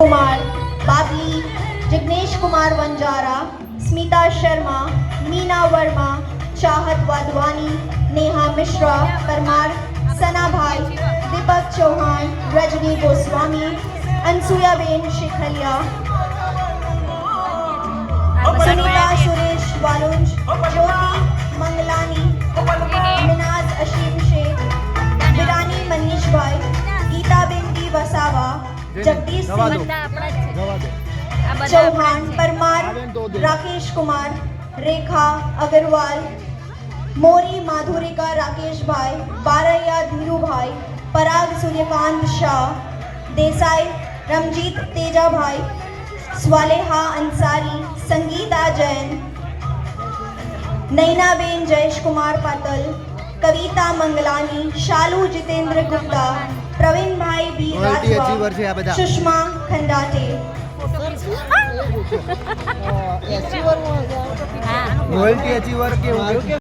कुमार बाबली, जिग्नेश कुमार वंजारा, स्मिता शर्मा, मीना वर्मा, चाहत वाधवानी, नेहा मिश्रा, परमार सना भाई, दीपक चौहान, रजनी गोस्वामी, अनसुयाबेन शेखलिया, सुनीता सुरेश वालुंज, ज्योति मंगलानी, मिनाज अशीम शेख, विरानी मनीष भाई, गीता बिंदी वसावा, जगदीश सिंह चौहान, परमार राकेश कुमार, रेखा अग्रवाल, मोरी माधुरिका राकेश भाई, बारैया धीरू भाई, पराग सूर्यकांत शाह, देसाई रमजीत तेजा भाई, स्वालेहा अंसारी, संगीता जैन, नैनाबेन जयेश कुमार पातल, कविता मंगलानी, शालू जितेंद्र गुप्ता, प्रवीण भाई बी राजवा, सुषमा खंडाटे। રોયલ્ટી અચીવર કેવું